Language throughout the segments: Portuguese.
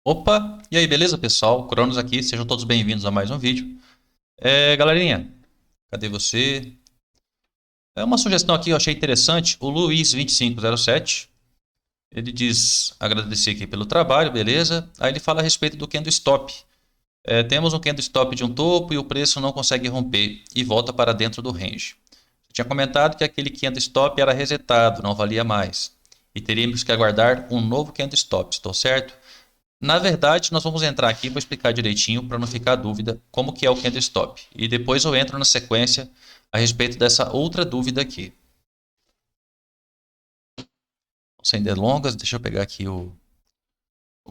Opa, e aí, beleza, pessoal? Cronos aqui, sejam todos bem-vindos a mais um vídeo. Galerinha, cadê você? É uma sugestão aqui, eu achei interessante. O Luiz2507, ele diz agradecer aqui pelo trabalho, beleza? Aí ele fala a respeito do candle stop. Temos um candle stop de um topo e o preço não consegue romper e volta para dentro do range. Eu tinha comentado que aquele candle stop era resetado, não valia mais. E teríamos que aguardar um novo candle stop, estou certo? Na verdade, nós vamos entrar aqui, vou explicar direitinho para não ficar dúvida como que é o candle stop. E depois eu entro na sequência a respeito dessa outra dúvida aqui. Sem delongas, deixa eu pegar aqui o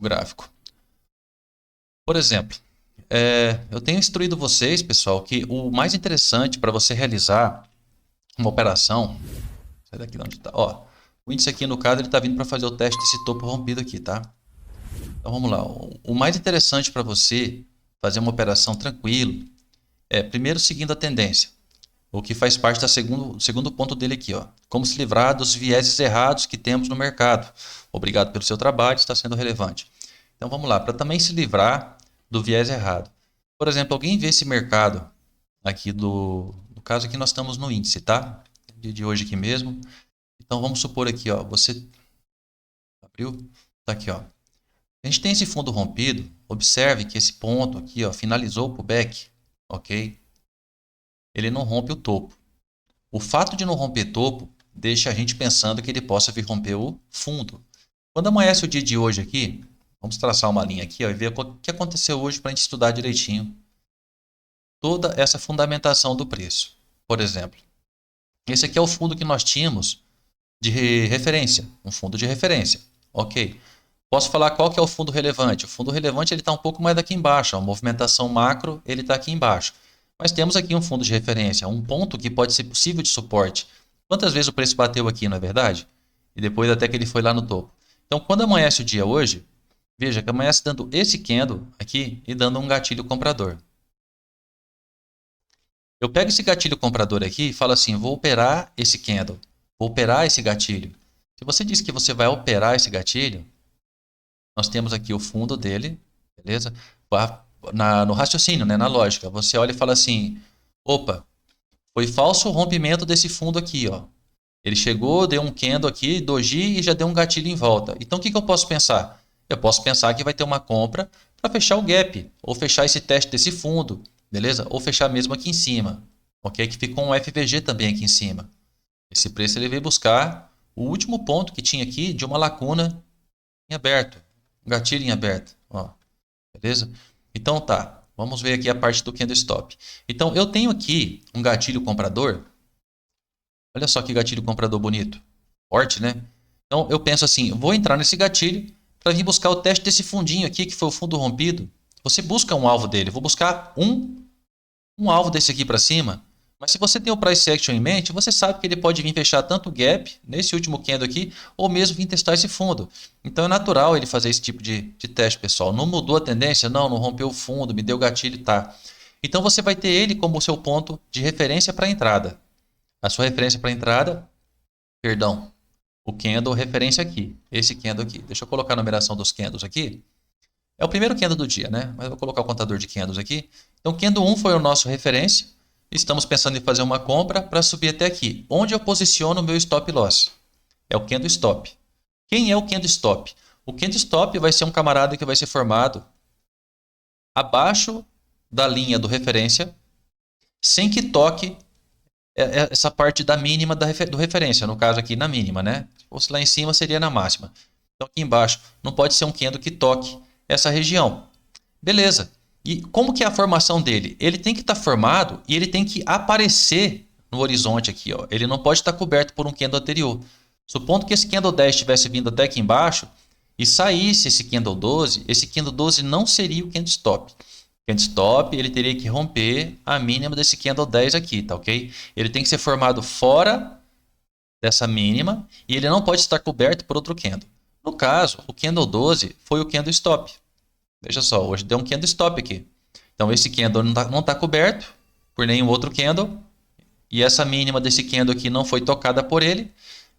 gráfico. Por exemplo, eu tenho instruído vocês, pessoal, que o mais interessante para você realizar uma operação... Sai daqui de onde está. Ó, o índice aqui, no caso, ele está vindo para fazer o teste desse topo rompido aqui, tá? Então vamos lá. O mais interessante para você fazer uma operação tranquilo primeiro seguindo a tendência, o que faz parte do segundo ponto dele aqui, ó. Como se livrar dos vieses errados que temos no mercado. Obrigado pelo seu trabalho, está sendo relevante. Então vamos lá, para também se livrar do viés errado. Por exemplo, alguém vê esse mercado aqui no caso aqui nós estamos no índice, tá? De hoje aqui mesmo. Então vamos supor aqui, ó, você abriu, tá aqui, ó. A gente tem esse fundo rompido, observe que esse ponto aqui, ó, finalizou o pullback, ok? Ele não rompe o topo. O fato de não romper topo deixa a gente pensando que ele possa vir romper o fundo. Quando amanhece o dia de hoje aqui, vamos traçar uma linha aqui ó, e ver o que aconteceu hoje para a gente estudar direitinho toda essa fundamentação do preço. Por exemplo, esse aqui é o fundo que nós tínhamos de referência, um fundo de referência. Ok. Posso falar qual que é o fundo relevante? O fundo relevante ele está um pouco mais daqui embaixo. A movimentação macro ele está aqui embaixo. Mas temos aqui um fundo de referência, um ponto que pode ser possível de suporte. Quantas vezes o preço bateu aqui, não é verdade? E depois até que ele foi lá no topo. Então, quando amanhece o dia hoje, veja que amanhece dando esse candle aqui e dando um gatilho comprador. Eu pego esse gatilho comprador aqui e falo assim, vou operar esse candle, vou operar esse gatilho. Se você diz que você vai operar esse gatilho, nós temos aqui o fundo dele, beleza? No raciocínio, né, na lógica, você olha e fala assim, opa, foi falso o rompimento desse fundo aqui, ó. Ele chegou, deu um candle aqui, doji e já deu um gatilho em volta. Então o que eu posso pensar? Eu posso pensar que vai ter uma compra para fechar o gap, ou fechar esse teste desse fundo, beleza? Ou fechar mesmo aqui em cima, ok? Que ficou um FVG também aqui em cima. Esse preço ele veio buscar o último ponto que tinha aqui de uma lacuna em aberto, um gatilho em aberto, ó, beleza? Então tá, vamos ver aqui a parte do candle stop. Então eu tenho aqui um gatilho comprador. Olha só que gatilho comprador bonito. Forte, né? Então eu penso assim, vou entrar nesse gatilho para vir buscar o teste desse fundinho aqui, que foi o fundo rompido. Você busca um alvo dele. Vou buscar um alvo desse aqui para cima. Mas se você tem o price action em mente, você sabe que ele pode vir fechar tanto o gap, nesse último candle aqui, ou mesmo vir testar esse fundo. Então é natural ele fazer esse tipo de teste, pessoal. Não mudou a tendência? Não, não rompeu o fundo, me deu gatilho, tá. Então você vai ter ele como seu ponto de referência para a entrada. A sua referência para entrada, perdão, o candle referência aqui, esse candle aqui. Deixa eu colocar a numeração dos candles aqui. É o primeiro candle do dia, né? Mas eu vou colocar o contador de candles aqui. Então, candle 1 foi o nosso referência. Estamos pensando em fazer uma compra para subir até aqui. Onde eu posiciono o meu stop loss? É o candle stop. Quem é o candle stop? O candle stop vai ser um camarada que vai ser formado abaixo da linha do referência, sem que toque essa parte da mínima do referência, no caso aqui na mínima, né? Se fosse lá em cima seria na máxima. Então aqui embaixo não pode ser um candle que toque essa região. Beleza. E como que é a formação dele? Ele tem que estar formado e ele tem que aparecer no horizonte aqui, ó. Ele não pode estar coberto por um candle anterior. Supondo que esse candle 10 tivesse vindo até aqui embaixo e saísse esse candle 12, esse candle 12 não seria o candle stop. Candle stop, ele teria que romper a mínima desse candle 10 aqui, tá ok? Ele tem que ser formado fora dessa mínima e ele não pode estar coberto por outro candle. No caso, o candle 12 foi o candle stop. Veja só, hoje deu um candle stop aqui. Então esse candle não está coberto por nenhum outro candle e essa mínima desse candle aqui não foi tocada por ele.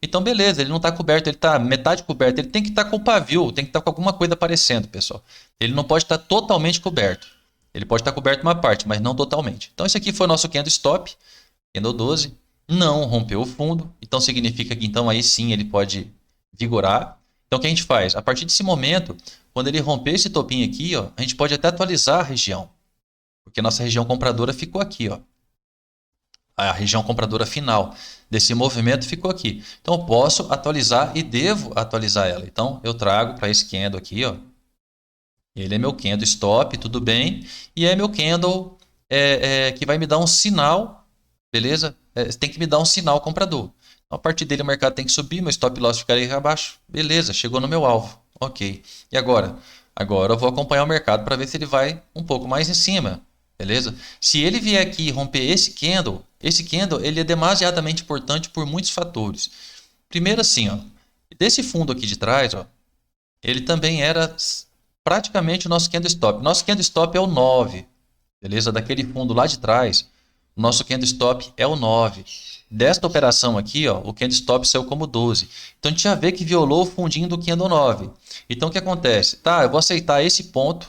Então, beleza, ele não está coberto, ele está metade coberto. Ele tem que estar com o pavio, tem que estar com alguma coisa aparecendo, pessoal. Ele não pode estar totalmente coberto. Ele pode estar coberto uma parte, mas não totalmente. Então, esse aqui foi o nosso candle stop, candle 12. Não rompeu o fundo. Então, significa que então aí sim ele pode vigorar. Então, o que a gente faz? A partir desse momento, quando ele romper esse topinho aqui, ó, a gente pode até atualizar a região. Porque a nossa região compradora ficou aqui, ó. A região compradora final desse movimento ficou aqui. Então, eu posso atualizar e devo atualizar ela. Então, eu trago para esse candle aqui, ó. Ele é meu candle stop, tudo bem. E é meu candle que vai me dar um sinal, beleza? Tem que me dar um sinal comprador. Então, a partir dele o mercado tem que subir, meu stop loss ficar aí abaixo. Beleza, chegou no meu alvo. Ok. E agora? Agora eu vou acompanhar o mercado para ver se ele vai um pouco mais em cima. Beleza? Se ele vier aqui e romper esse candle ele é demasiadamente importante por muitos fatores. Primeiro assim, ó, desse fundo aqui de trás, ó, ele também era praticamente o nosso candle stop. Nosso candle stop é o 9, beleza? Daquele fundo lá de trás, o nosso candle stop é o 9. Desta operação aqui, ó, o candle stop saiu como 12. Então a gente já vê que violou o fundinho do candle 9. Então o que acontece? Tá, eu vou aceitar esse ponto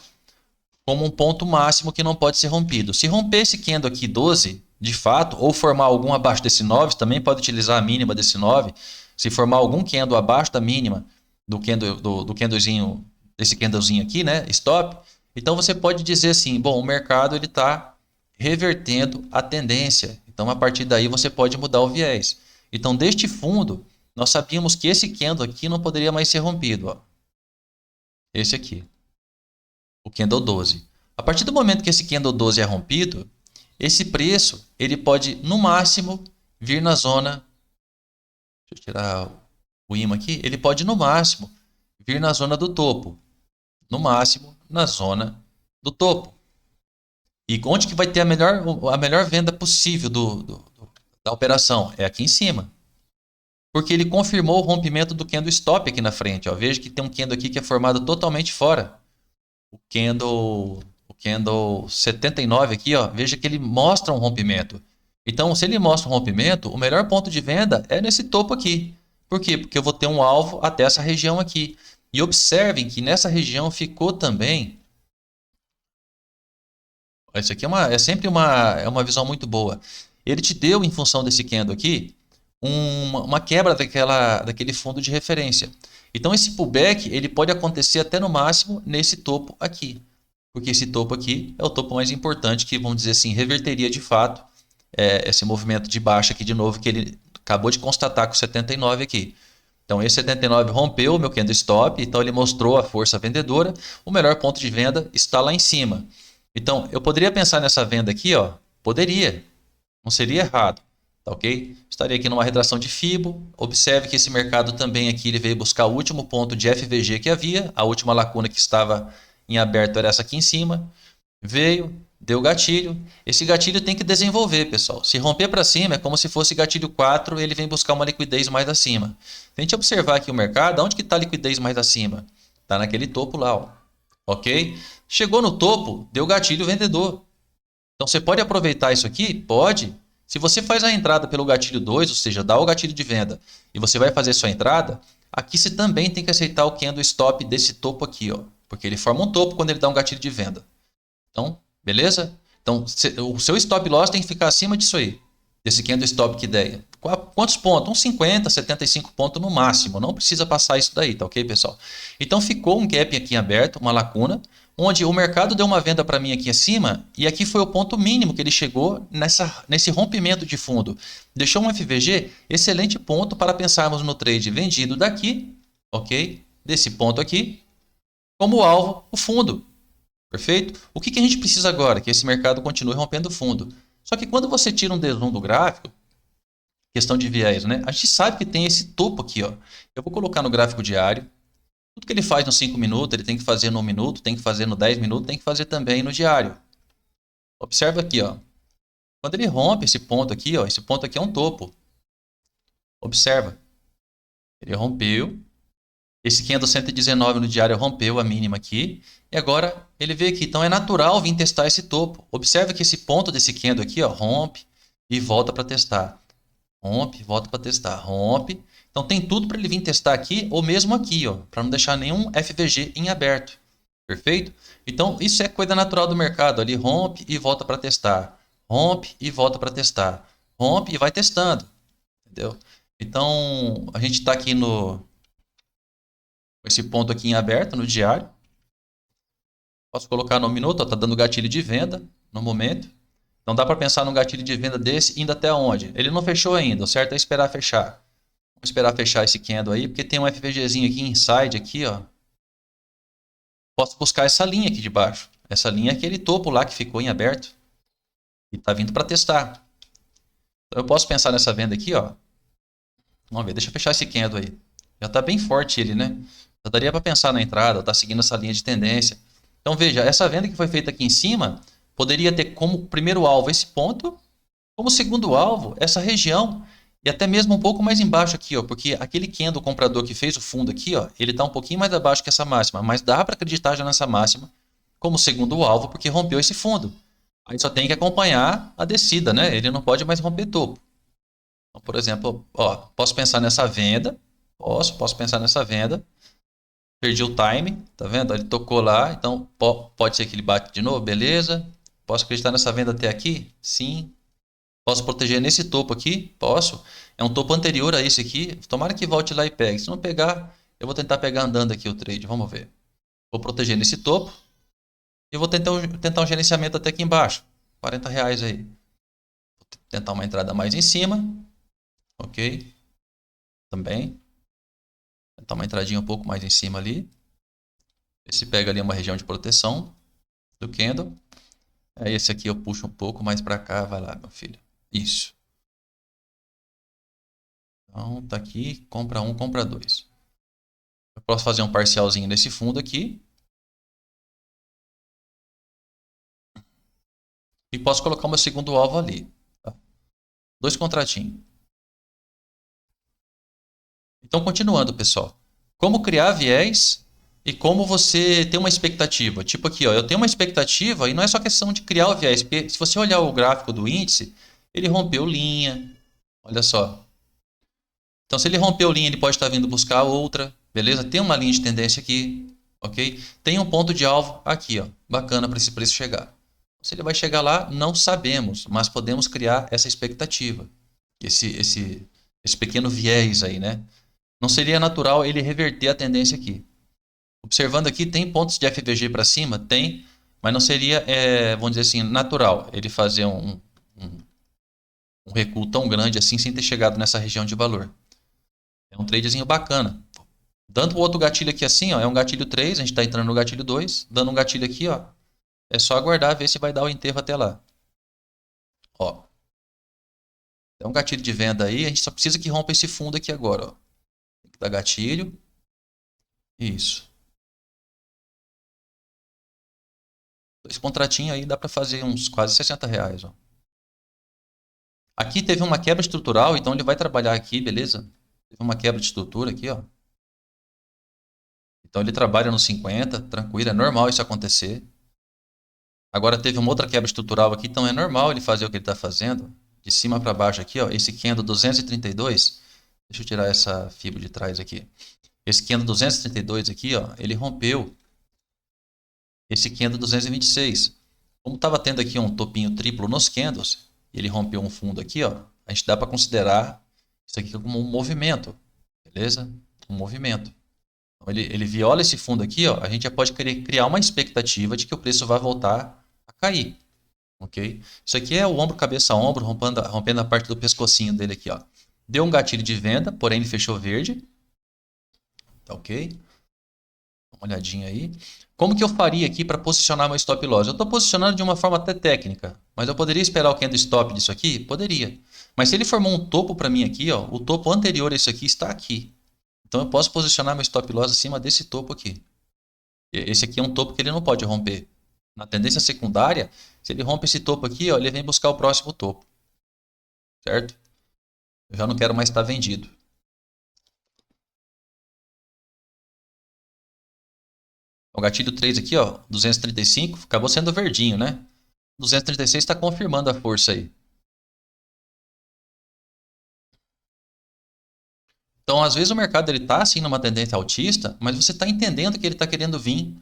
como um ponto máximo que não pode ser rompido. Se romper esse candle aqui 12, de fato, ou formar algum abaixo desse 9, também pode utilizar a mínima desse 9. Se formar algum candle abaixo da mínima do candlezinho, desse candlezinho aqui, né, stop, então você pode dizer assim, bom, o mercado ele está revertendo a tendência. Então, a partir daí, você pode mudar o viés. Então, deste fundo, nós sabíamos que esse candle aqui não poderia mais ser rompido. Ó. Esse aqui, o candle 12. A partir do momento que esse candle 12 é rompido, esse preço ele pode, no máximo, vir na zona... Deixa eu tirar o imã aqui. Ele pode, no máximo, vir na zona do topo. No máximo, na zona do topo. E onde que vai ter a melhor venda possível da operação? É aqui em cima. Porque ele confirmou o rompimento do candle stop aqui na frente. Ó. Veja que tem um candle aqui que é formado totalmente fora. O candle 79 aqui, ó, veja que ele mostra um rompimento. Então, se ele mostra um rompimento, o melhor ponto de venda é nesse topo aqui. Por quê? Porque eu vou ter um alvo até essa região aqui. E observem que nessa região ficou também... Isso aqui é sempre uma visão muito boa. Ele te deu, em função desse candle aqui, uma quebra daquele fundo de referência. Então, esse pullback ele pode acontecer até no máximo nesse topo aqui. Porque esse topo aqui é o topo mais importante que, vamos dizer assim, reverteria de fato esse movimento de baixa aqui de novo que ele acabou de constatar com o 79 aqui. Então, esse 79 rompeu o meu candle stop, então ele mostrou a força vendedora. O melhor ponto de venda está lá em cima. Então, eu poderia pensar nessa venda aqui, ó. Poderia. Não seria errado. Tá ok? Estaria aqui numa retração de Fibo. Observe que esse mercado também aqui ele veio buscar o último ponto de FVG que havia. A última lacuna que estava em aberto era essa aqui em cima. Veio, deu gatilho. Esse gatilho tem que desenvolver, pessoal. Se romper para cima é como se fosse gatilho 4, ele vem buscar uma liquidez mais acima. Se a gente observar aqui o mercado, onde que está a liquidez mais acima? Está naquele topo lá, ó. Ok? Chegou no topo, deu gatilho vendedor. Então você pode aproveitar isso aqui? Pode. Se você faz a entrada pelo gatilho 2, ou seja, dá o gatilho de venda e você vai fazer sua entrada, aqui você também tem que aceitar o candle stop desse topo aqui, ó, porque ele forma um topo quando ele dá um gatilho de venda. Então, beleza? Então, o seu stop loss tem que ficar acima disso aí, desse candle stop que der. Quantos pontos? Uns 50, 75 pontos no máximo. Não precisa passar isso daí, tá ok, pessoal? Então, ficou um gap aqui aberto, uma lacuna, onde o mercado deu uma venda para mim aqui acima, e aqui foi o ponto mínimo que ele chegou nesse rompimento de fundo. Deixou um FVG, excelente ponto para pensarmos no trade vendido daqui, ok? Desse ponto aqui, como alvo, o fundo. Perfeito? O que a gente precisa agora? Que esse mercado continue rompendo o fundo. Só que quando você tira um D-zoom do gráfico, questão de viés, né? A gente sabe que tem esse topo aqui, ó. Eu vou colocar no gráfico diário. Tudo que ele faz nos 5 minutos, ele tem que fazer no 1 minuto, tem que fazer no 10 minutos, tem que fazer também no diário. Observa aqui, ó. Quando ele rompe esse ponto aqui, ó, esse ponto aqui é um topo. Observa. Ele rompeu. Esse candle 119 no diário rompeu a mínima aqui. E agora ele veio aqui. Então é natural vir testar esse topo. Observa que esse ponto desse candle aqui, ó, rompe e volta para testar. Rompe, volta para testar. Rompe. Então tem tudo para ele vir testar aqui ou mesmo aqui, ó, para não deixar nenhum FVG em aberto. Perfeito? Então isso é coisa natural do mercado. Ali rompe e volta para testar. Rompe e volta para testar. Rompe e vai testando. Entendeu? Então a gente está aqui no esse ponto aqui em aberto no diário. Posso colocar no minuto, está dando gatilho de venda no momento. Então dá para pensar num gatilho de venda desse indo até onde? Ele não fechou ainda, o certo é esperar fechar. Vamos esperar fechar esse candle aí, porque tem um FVGzinho aqui inside aqui, ó. Posso buscar essa linha aqui de baixo. Essa linha é aquele topo lá que ficou em aberto e está vindo para testar. Então eu posso pensar nessa venda aqui, ó. Vamos ver, deixa eu fechar esse candle aí. Já está bem forte ele, né? Já daria para pensar na entrada, está seguindo essa linha de tendência. Então veja, essa venda que foi feita aqui em cima poderia ter como primeiro alvo esse ponto, como segundo alvo essa região e até mesmo um pouco mais embaixo aqui, ó, porque aquele candle comprador que fez o fundo aqui, ó, ele está um pouquinho mais abaixo que essa máxima, mas dá para acreditar já nessa máxima como segundo alvo porque rompeu esse fundo. Aí só tem que acompanhar a descida, né? Ele não pode mais romper topo. Então, por exemplo, ó, posso pensar nessa venda, posso pensar nessa venda. Perdi o time, tá vendo? Ele tocou lá, então pode ser que ele bate de novo, beleza. Posso acreditar nessa venda até aqui? Sim. Posso proteger nesse topo aqui? Posso. É um topo anterior a esse aqui. Tomara que volte lá e pegue. Se não pegar, eu vou tentar pegar andando aqui o trade. Vamos ver. Vou proteger nesse topo. E vou tentar um gerenciamento até aqui embaixo. R$ 40 aí. Vou tentar uma entrada mais em cima. Ok. Também. Tentar uma entradinha um pouco mais em cima ali. Esse pega ali uma região de proteção do candle. Aí esse aqui eu puxo um pouco mais para cá, vai lá, meu filho. Isso. Então tá aqui, compra um, compra dois. Eu posso fazer um parcialzinho nesse fundo aqui. E posso colocar o meu segundo alvo ali. Tá? 2 contratinhos. Então continuando, pessoal. Como criar viés e como você ter uma expectativa. Tipo aqui, ó, eu tenho uma expectativa e não é só questão de criar o viés. Porque se você olhar o gráfico do índice, ele rompeu linha. Olha só. Então, se ele rompeu linha, ele pode estar vindo buscar outra, beleza? Tem uma linha de tendência aqui, ok? Tem um ponto de alvo aqui, ó, bacana para esse preço chegar. Se ele vai chegar lá, não sabemos, mas podemos criar essa expectativa, esse pequeno viés aí, né? Não seria natural ele reverter a tendência aqui. Observando aqui, tem pontos de FVG para cima? Tem, mas não seria, vamos dizer assim, natural ele fazer um recuo tão grande assim sem ter chegado nessa região de valor. É um tradezinho bacana. Dando o outro gatilho aqui assim, ó, é um gatilho 3, a gente está entrando no gatilho 2. Dando um gatilho aqui, ó, é só aguardar, ver se vai dar o enterro até lá. Ó, é um gatilho de venda aí, a gente só precisa que rompa esse fundo aqui agora. Ó. Tem que dar gatilho. Isso. 2 contratinhos aí, dá para fazer uns quase R$ 60. Ó. Aqui teve uma quebra estrutural, então ele vai trabalhar aqui, beleza? Teve uma quebra de estrutura aqui, ó. Então ele trabalha no 50, tranquilo, é normal isso acontecer. Agora teve uma outra quebra estrutural aqui, então é normal ele fazer o que ele está fazendo. De cima para baixo aqui, ó, esse candle 232, deixa eu tirar essa fibra de trás aqui. Esse candle 232 aqui, ó, ele rompeu esse candle 226. Como estava tendo aqui um topinho triplo nos candles, ele rompeu um fundo aqui, ó, a gente dá para considerar isso aqui como um movimento, beleza? Um movimento. Então, ele viola esse fundo aqui, ó, a gente já pode criar uma expectativa de que o preço vai voltar a cair. Ok? Isso aqui é o ombro, cabeça, ombro, rompendo a parte do pescocinho dele aqui, ó. Deu um gatilho de venda, porém ele fechou verde. Tá ok? Dá uma olhadinha aí. Como que eu faria aqui para posicionar meu stop loss? Eu estou posicionando de uma forma até técnica, mas eu poderia esperar o candle stop disso aqui? Poderia. Mas se ele formou um topo para mim aqui, ó, o topo anterior a isso aqui está aqui. Então eu posso posicionar meu stop loss acima desse topo aqui. Esse aqui é um topo que ele não pode romper. Na tendência secundária, se ele rompe esse topo aqui, ó, ele vem buscar o próximo topo. Certo? Eu já não quero mais estar vendido. O gatilho 3 aqui, ó, 235, acabou sendo verdinho, né? 236 está confirmando a força aí. Então, às vezes o mercado ele está assim numa tendência altista, mas você está entendendo que ele está querendo vir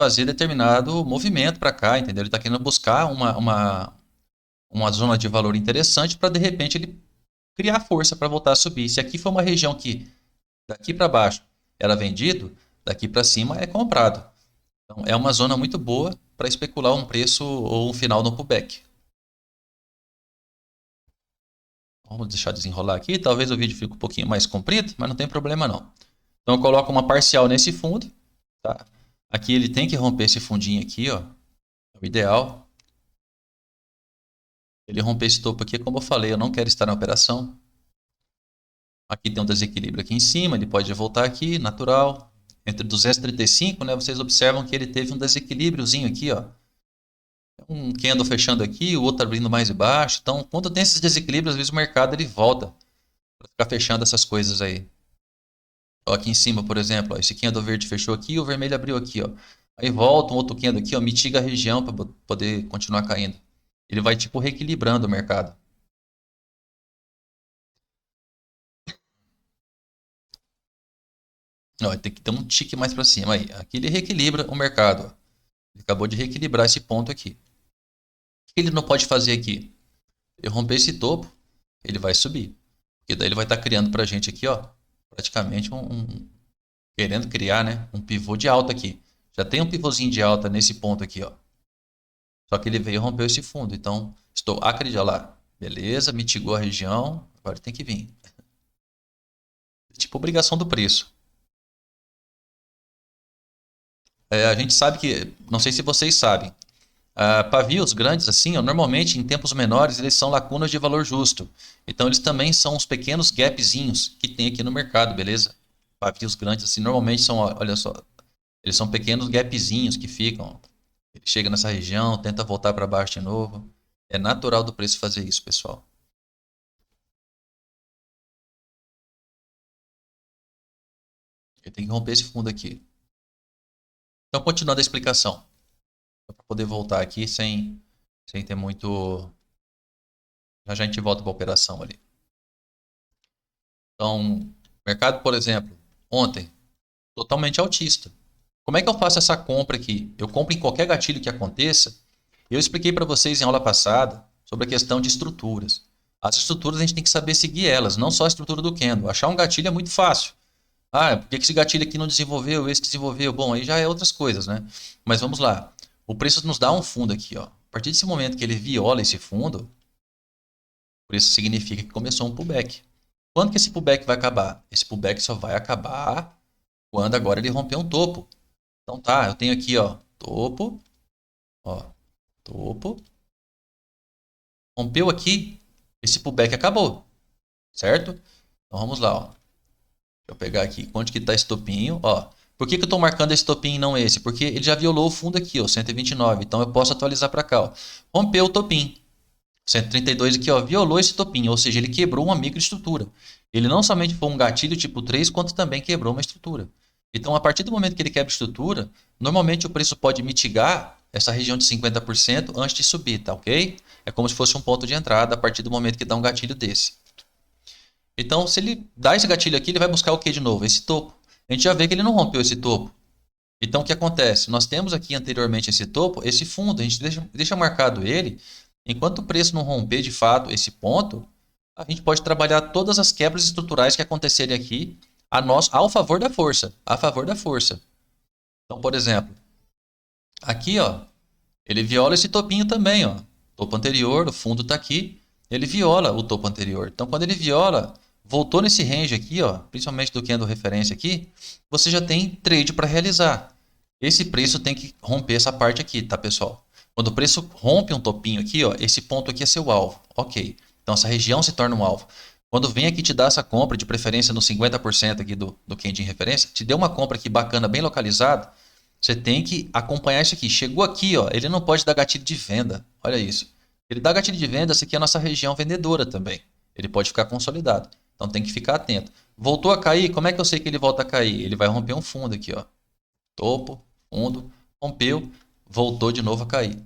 fazer determinado movimento para cá, entendeu? Ele está querendo buscar uma zona de valor interessante para de repente ele criar força para voltar a subir. Se aqui for uma região que daqui para baixo era vendido, daqui para cima é comprado. Então, é uma zona muito boa para especular um preço ou um final no pullback. Vamos deixar desenrolar aqui. Talvez o vídeo fique um pouquinho mais comprido, mas não tem problema não. Então eu coloco uma parcial nesse fundo. Tá? Aqui ele tem que romper esse fundinho aqui, ó. É o ideal. Ele romper esse topo aqui, como eu falei, eu não quero estar na operação. Aqui tem um desequilíbrio aqui em cima, ele pode voltar aqui, natural. Entre 235, né, vocês observam que ele teve um desequilíbriozinho aqui, ó. Um candle fechando aqui, o outro abrindo mais embaixo. Então, quando tem esses desequilíbrios, às vezes o mercado ele volta para ficar fechando essas coisas aí. Ó, aqui em cima, por exemplo, ó, esse candle verde fechou aqui e o vermelho abriu aqui, ó. Aí volta um outro candle aqui, ó, mitiga a região para poder continuar caindo. Ele vai tipo reequilibrando o mercado. Ó, tem que ter um tique mais para cima aí. Aqui ele reequilibra o mercado. Ó. Ele acabou de reequilibrar esse ponto aqui. O que ele não pode fazer aqui? Ele romper esse topo, ele vai subir. Porque daí ele vai estar criando para a gente aqui, ó, praticamente querendo criar, né, um pivô de alta aqui. Já tem um pivôzinho de alta nesse ponto aqui, ó. Só que ele veio e rompeu esse fundo. Então, estou acreditando lá. Beleza, mitigou a região. Agora tem que vir. Tipo obrigação do preço. A gente sabe que, não sei se vocês sabem, pavios grandes assim, ó, normalmente em tempos menores, eles são lacunas de valor justo. Então eles também são os pequenos gapzinhos que tem aqui no mercado, beleza? Pavios grandes assim, normalmente são, ó, olha só, eles são pequenos gapzinhos que ficam. Ele chega nessa região, tenta voltar para baixo de novo. É natural do preço fazer isso, pessoal. Ele tem que romper esse fundo aqui. Então, continuando a explicação, para poder voltar aqui sem ter muito. Já a gente volta para a operação ali. Então, mercado, por exemplo, ontem, totalmente altista. Como é que eu faço essa compra aqui? Eu compro em qualquer gatilho que aconteça. Eu expliquei para vocês em aula passada sobre a questão de estruturas. As estruturas a gente tem que saber seguir elas, não só a estrutura do candle. Achar um gatilho é muito fácil. Ah, por que esse gatilho aqui não desenvolveu, esse desenvolveu? Bom, aí já é outras coisas, né? Mas vamos lá. O preço nos dá um fundo aqui, ó. A partir desse momento que ele viola esse fundo, o preço significa que começou um pullback. Quando que esse pullback vai acabar? Esse pullback só vai acabar quando agora ele romper um topo. Então tá, eu tenho aqui, ó, topo. Rompeu aqui, esse pullback acabou, certo? Então vamos lá, ó. Deixa eu pegar aqui, onde que está esse topinho, ó. Por que eu estou marcando esse topinho e não esse? Porque ele já violou o fundo aqui, ó, 129. Então eu posso atualizar para cá, ó. Rompeu o topinho. 132 aqui, ó, violou esse topinho, ou seja, ele quebrou uma microestrutura. Ele não somente foi um gatilho tipo 3, quanto também quebrou uma estrutura. Então, a partir do momento que ele quebra estrutura, normalmente o preço pode mitigar essa região de 50% antes de subir, tá ok? É como se fosse um ponto de entrada a partir do momento que dá um gatilho desse. Então, se ele dá esse gatilho aqui, ele vai buscar o que de novo? Esse topo. A gente já vê que ele não rompeu esse topo. Então, o que acontece? Nós temos aqui anteriormente esse topo, esse fundo, a gente deixa marcado ele. Enquanto o preço não romper de fato esse ponto, a gente pode trabalhar todas as quebras estruturais que acontecerem aqui ao favor da força. A favor da força. Então, por exemplo, aqui, ó, ele viola esse topinho também, ó. Topo anterior, o fundo está aqui, ele viola o topo anterior. Então, quando ele viola, voltou nesse range aqui, ó, principalmente do candle referência aqui, você já tem trade para realizar. Esse preço tem que romper essa parte aqui, tá, pessoal? Quando o preço rompe um topinho aqui, ó, esse ponto aqui é seu alvo. Ok. Então, essa região se torna um alvo. Quando vem aqui te dar essa compra, de preferência no 50% aqui do candle em referência, te deu uma compra aqui bacana, bem localizada, você tem que acompanhar isso aqui. Chegou aqui, ó, ele não pode dar gatilho de venda. Olha isso. Ele dá gatilho de venda, essa aqui é a nossa região vendedora também. Ele pode ficar consolidado. Então tem que ficar atento. Voltou a cair, como é que eu sei que ele volta a cair? Ele vai romper um fundo aqui, ó. Topo, fundo, rompeu, voltou de novo a cair.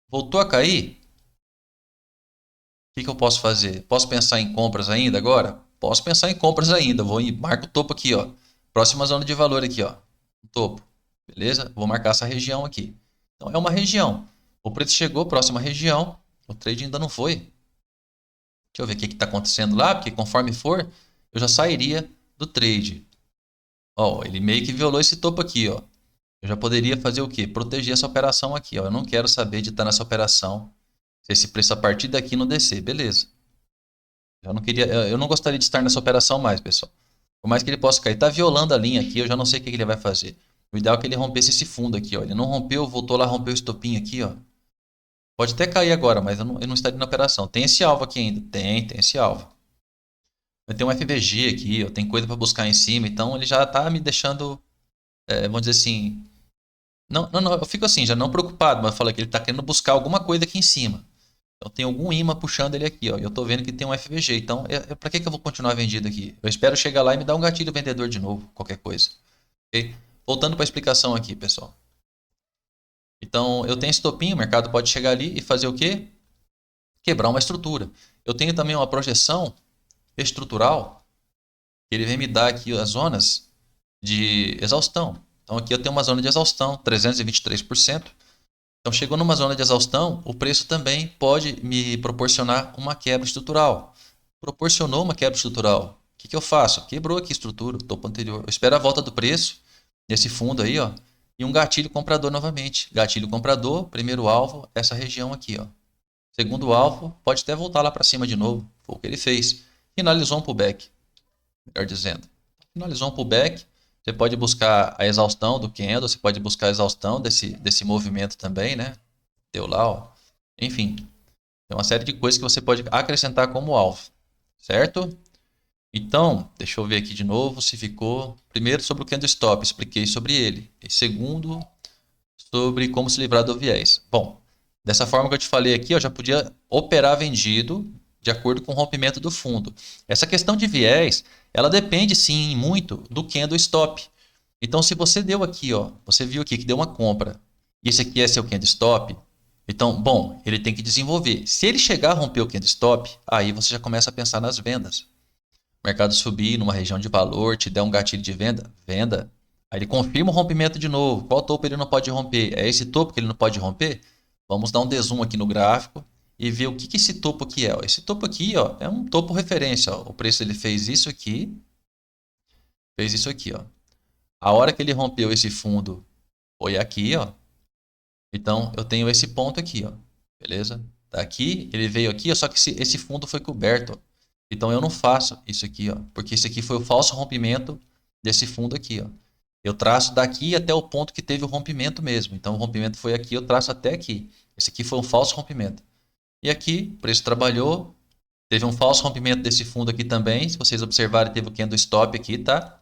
Voltou a cair? O que eu posso fazer? Posso pensar em compras ainda agora? posso pensar em compras ainda. Vou e marco o topo aqui, ó. Próxima zona de valor aqui, ó. Topo. Beleza? Vou marcar essa região aqui. Então é uma região. O preço chegou, próxima região. O trade ainda não foi. Deixa eu ver o que está acontecendo lá, porque conforme for, eu já sairia do trade. Ó, ele meio que violou esse topo aqui, ó. Eu já poderia fazer o quê? Proteger essa operação aqui, ó. Eu não quero saber de estar nessa operação se esse preço a partir daqui não descer. Beleza. Eu não gostaria de estar nessa operação mais, pessoal. Por mais que ele possa cair, tá violando a linha aqui, eu já não sei o que ele vai fazer. O ideal é que ele rompesse esse fundo aqui, ó. Ele não rompeu, voltou lá, rompeu o estopinho aqui, ó. Pode até cair agora, mas eu não estaria na operação. Tem esse alvo aqui ainda. Tem esse alvo. Eu tenho um FVG aqui, eu tenho coisa para buscar em cima, então ele já tá me deixando, vamos dizer assim, não, eu fico assim, já não preocupado, mas eu falo que ele tá querendo buscar alguma coisa aqui em cima. Então tem algum imã puxando ele aqui, ó. E eu tô vendo que tem um FVG. Então, para que eu vou continuar vendido aqui? Eu espero chegar lá e me dar um gatilho vendedor de novo, qualquer coisa. Ok? Voltando para a explicação aqui, pessoal. Então, eu tenho esse topinho, o mercado pode chegar ali e fazer o quê? Quebrar uma estrutura. Eu tenho também uma projeção estrutural, que ele vem me dar aqui as zonas de exaustão. Então, aqui eu tenho uma zona de exaustão, 323%. Então, chegou numa zona de exaustão, o preço também pode me proporcionar uma quebra estrutural. Proporcionou uma quebra estrutural. O que eu faço? Quebrou aqui a estrutura, o topo anterior. Eu espero a volta do preço, nesse fundo aí, ó, e um gatilho comprador novamente. Gatilho comprador, primeiro alvo, essa região aqui, ó. Segundo alvo, pode até voltar lá para cima de novo. Foi o que ele fez. Finalizou um pullback, melhor dizendo. Finalizou um pullback. Você pode buscar a exaustão do candle, você pode buscar a exaustão desse movimento também, né? Deu lá, ó. Enfim, tem uma série de coisas que você pode acrescentar como alvo, certo? Então, deixa eu ver aqui de novo se ficou. Primeiro, sobre o candlestop, expliquei sobre ele. E segundo, sobre como se livrar do viés. Bom, dessa forma que eu te falei aqui, eu já podia operar vendido de acordo com o rompimento do fundo. Essa questão de viés, ela depende sim muito do candlestop. Então, se você deu aqui, ó, você viu aqui que deu uma compra, e esse aqui é seu candlestop, então, bom, ele tem que desenvolver. Se ele chegar a romper o candlestop, aí você já começa a pensar nas vendas. O mercado subir numa região de valor, te der um gatilho de venda, venda. Aí ele confirma o rompimento de novo. Qual topo ele não pode romper? É esse topo que ele não pode romper? Vamos dar um dezoom aqui no gráfico e ver o que esse topo aqui é. Esse topo aqui, ó, é um topo referência. Ó. O preço ele fez isso aqui, fez isso aqui. Ó. A hora que ele rompeu esse fundo foi aqui, ó. Então eu tenho esse ponto aqui, ó. Beleza? Tá aqui, ele veio aqui, ó, só que esse fundo foi coberto. Ó. Então eu não faço isso aqui, ó, porque esse aqui foi o falso rompimento desse fundo aqui, ó. Eu traço daqui até o ponto que teve o rompimento mesmo. Então o rompimento foi aqui, eu traço até aqui. Esse aqui foi um falso rompimento. E aqui, o preço trabalhou, teve um falso rompimento desse fundo aqui também. Se vocês observarem, teve o candlestop aqui, tá?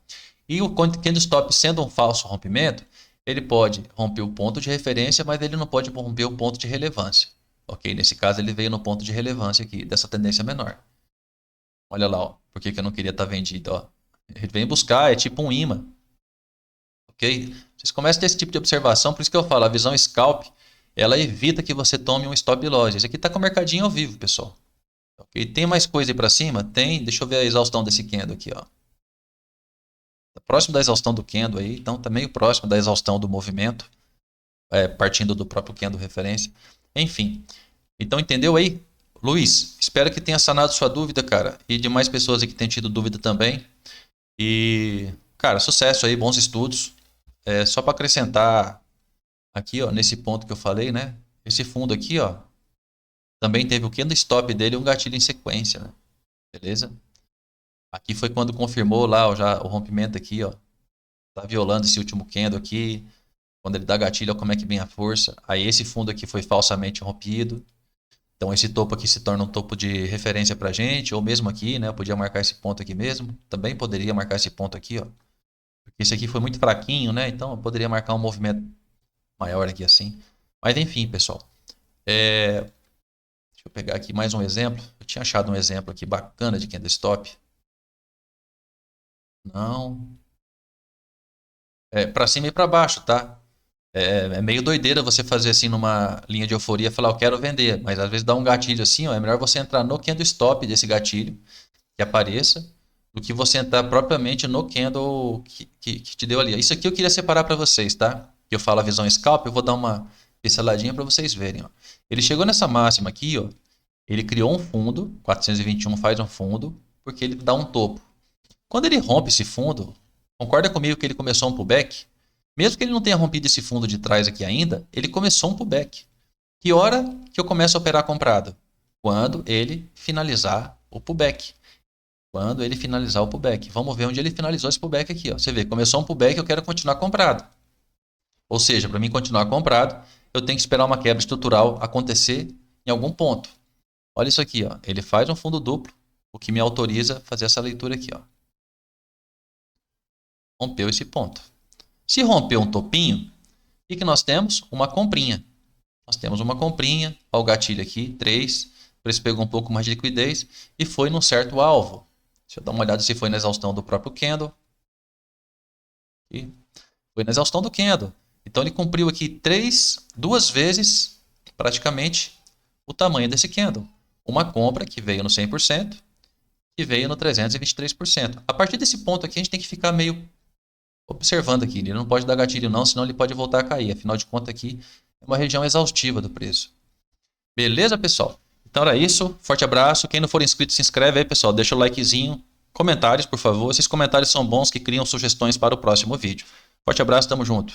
E o candlestop sendo um falso rompimento, ele pode romper o ponto de referência, mas ele não pode romper o ponto de relevância. Ok? Nesse caso, ele veio no ponto de relevância aqui, dessa tendência menor. Olha lá, ó, por que eu não queria estar vendido, ó. Ele vem buscar, é tipo um imã. Ok? Vocês começam a ter esse tipo de observação, por isso que eu falo, a visão scalp, ela evita que você tome um stop loss. Esse aqui está com o mercadinho ao vivo, pessoal. Ok? Tem mais coisa aí para cima? Tem. Deixa eu ver a exaustão desse candle aqui, ó. Tá próximo da exaustão do candle aí, então tá meio próximo da exaustão do movimento, partindo do próprio candle referência. Enfim, então entendeu aí? Luiz, espero que tenha sanado sua dúvida, cara, e de mais pessoas aí que tenham tido dúvida também. E, cara, sucesso aí, bons estudos. Só para acrescentar aqui, ó, nesse ponto que eu falei, né? Esse fundo aqui, ó, também teve o candlestop dele e um gatilho em sequência, né? Beleza? Aqui foi quando confirmou lá ó, já o rompimento aqui, ó. Tá violando esse último candle aqui. Quando ele dá gatilho, ó, como é que vem a força. Aí esse fundo aqui foi falsamente rompido. Então esse topo aqui se torna um topo de referência pra gente, ou mesmo aqui, né? Eu podia marcar esse ponto aqui mesmo. Também poderia marcar esse ponto aqui, ó. Porque esse aqui foi muito fraquinho, né? Então eu poderia marcar um movimento maior aqui assim. Mas enfim, pessoal. Deixa eu pegar aqui mais um exemplo. Eu tinha achado um exemplo aqui bacana de candlestop. Não. Para cima e para baixo, tá? É meio doideira você fazer assim numa linha de euforia, falar eu quero vender, mas às vezes dá um gatilho assim, ó, é melhor você entrar no candlestop desse gatilho que apareça, do que você entrar propriamente no candle que te deu ali. Isso aqui eu queria separar para vocês, tá? Que eu falo a visão scalp, eu vou dar uma pinceladinha para vocês verem, ó. Ele chegou nessa máxima aqui, ó. Ele criou um fundo, 421 faz um fundo, porque ele dá um topo. Quando ele rompe esse fundo, concorda comigo que ele começou um pullback? Mesmo que ele não tenha rompido esse fundo de trás aqui ainda, ele começou um pullback. Que hora que eu começo a operar comprado? Quando ele finalizar o pullback. Quando ele finalizar o pullback. Vamos ver onde ele finalizou esse pullback aqui. Ó. Você vê, começou um pullback, eu quero continuar comprado. Ou seja, para mim continuar comprado, eu tenho que esperar uma quebra estrutural acontecer em algum ponto. Olha isso aqui, ó. Ele faz um fundo duplo, o que me autoriza a fazer essa leitura aqui. Ó. Rompeu esse ponto. Se rompeu um topinho, o que nós temos? Uma comprinha. Nós temos uma comprinha, olha o gatilho aqui, 3. O preço pegou um pouco mais de liquidez e foi num certo alvo. Deixa eu dar uma olhada se foi na exaustão do próprio candle. Aqui. Foi na exaustão do candle. Então ele cumpriu aqui duas vezes, praticamente, o tamanho desse candle. Uma compra que veio no 100% e veio no 323%. A partir desse ponto aqui, a gente tem que ficar meio observando aqui. Ele não pode dar gatilho não, senão ele pode voltar a cair. Afinal de contas aqui é uma região exaustiva do preço. Beleza, pessoal? Então era isso. Forte abraço. Quem não for inscrito, se inscreve aí, pessoal. Deixa o likezinho. Comentários, por favor. Esses comentários são bons que criam sugestões para o próximo vídeo. Forte abraço, tamo junto.